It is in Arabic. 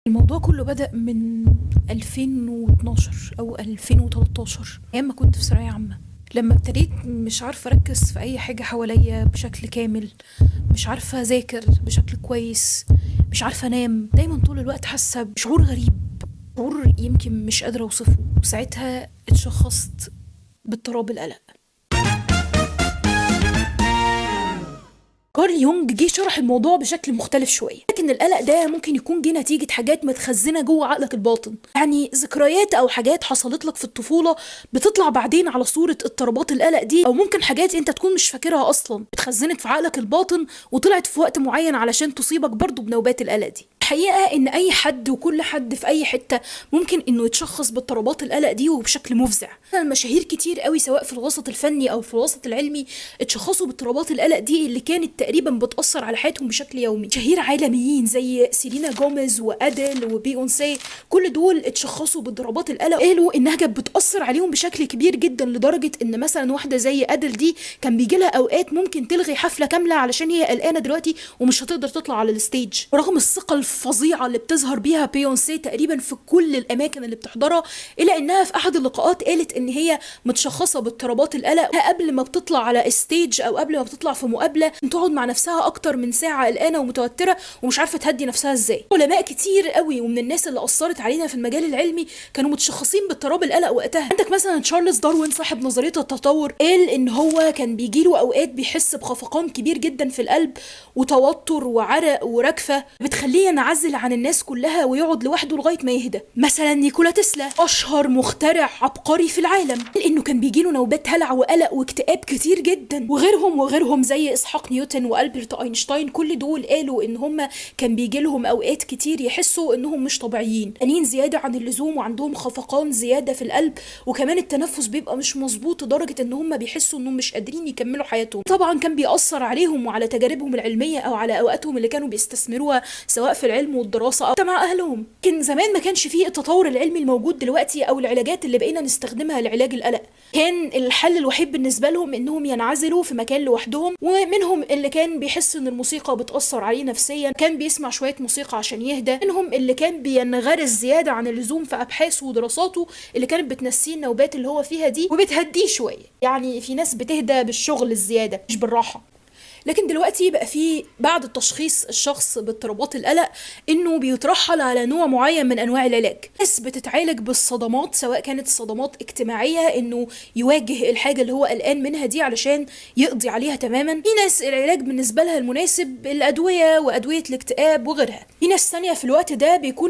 الموضوع كله بدأ من 2012 أو 2013 أيام ما كنت في ثانوية عامة. لما ابتديت مش عارفة أركز في أي حاجة حواليا بشكل كامل، مش عارفة أذاكر بشكل كويس، مش عارفة أنام، دايما طول الوقت حاسة بشعور غريب، شعور يمكن مش قادرة أوصفه. وساعتها اتشخصت باضطراب القلق. كارل يونج جه شرح الموضوع بشكل مختلف شويه، لكن القلق ده ممكن يكون جه نتيجه حاجات متخزنه جوه عقلك الباطن، يعني ذكريات او حاجات حصلت لك في الطفوله بتطلع بعدين على صوره اضطرابات القلق دي، او ممكن حاجات انت تكون مش فاكرها اصلا اتخزنت في عقلك الباطن وطلعت في وقت معين علشان تصيبك برضو بنوبات القلق دي. الحقيقه ان اي حد وكل حد في اي حته ممكن انه يتشخص باضطرابات القلق دي وبشكل مفزع. المشاهير كتير قوي سواء في الوسط الفني او في الوسط العلمي اتشخصوا باضطرابات القلق دي اللي كانت تقريبا بتأثر على حياتهم بشكل يومي. شهير عالميين زي سيلينا جوميز وأديل وبيونسي كل دول اتشخصوا باضطرابات القلق، قالوا انها كانت بتأثر عليهم بشكل كبير جدا، لدرجة ان مثلا واحدة زي أديل دي كان بيجي لها اوقات ممكن تلغي حفلة كاملة علشان هي قلقانة دلوقتي ومش هتقدر تطلع على الستيج، رغم الثقة الفظيعة اللي بتظهر بيها بيونسي تقريبا في كل الاماكن اللي بتحضرها، الا انها في احد اللقاءات قالت ان هي متشخصة باضطرابات القلق قبل ما بتطلع على ستيج او قبل ما بتطلع في مقابلة تقعد مع نفسها اكتر من ساعه قلقانه ومتوتره ومش عارفه تهدي نفسها ازاي. علماء كتير قوي ومن الناس اللي اثرت علينا في المجال العلمي كانوا متشخصين باضطراب القلق وقتها. عندك مثلا تشارلز داروين صاحب نظريه التطور، قال ان هو كان بيجيله اوقات بيحس بخفقان كبير جدا في القلب وتوتر وعرق ورجفه بتخليه ينعزل عن الناس كلها ويقعد لوحده لغايه ما يهدى. مثلا نيكولا تسلا اشهر مخترع عبقري في العالم، لانه كان بيجيله نوبات هلع وقلق واكتئاب كتير جدا، وغيرهم زي اسحاق نيوتن والبرت اينشتاين كل دول قالوا ان هم كان بيجي لهم اوقات كتير يحسوا انهم مش طبيعيين، انين زياده عن اللزوم وعندهم خفقان زياده في القلب، وكمان التنفس بيبقى مش مظبوط لدرجه ان هم بيحسوا انهم مش قادرين يكملوا حياتهم. طبعا كان بيأثر عليهم وعلى تجاربهم العلميه او على اوقاتهم اللي كانوا بيستثمروها سواء في العلم والدراسه او مع اهلهم. كان زمان ما كانش فيه التطور العلمي الموجود دلوقتي او العلاجات اللي بقينا نستخدمها لعلاج القلق، كان الحل الوحيد بالنسبه لهم انهم ينعزلوا في مكان لوحدهم، ومنهم اللي كان بيحس ان الموسيقى بتأثر عليه نفسيا كان بيسمع شوية موسيقى عشان يهدى، منهم اللي كان بينغرس زيادة عن اللزوم في ابحاثه ودراساته اللي كانت بتنسيه النوبات اللي هو فيها دي وبتهديه شوية. يعني في ناس بتهدى بالشغل الزيادة مش بالراحة. لكن دلوقتي بقى في بعد تشخيص الشخص باضطرابات القلق انه بيترحل على نوع معين من انواع العلاج. ناس بتتعالج بالصدمات سواء كانت صدمات اجتماعيه انه يواجه الحاجه اللي هو قلقان منها دي علشان يقضي عليها تماما، في ناس العلاج بالنسبه لها المناسب الادويه وادويه الاكتئاب وغيرها، في ناس ثانيه في الوقت ده بيكون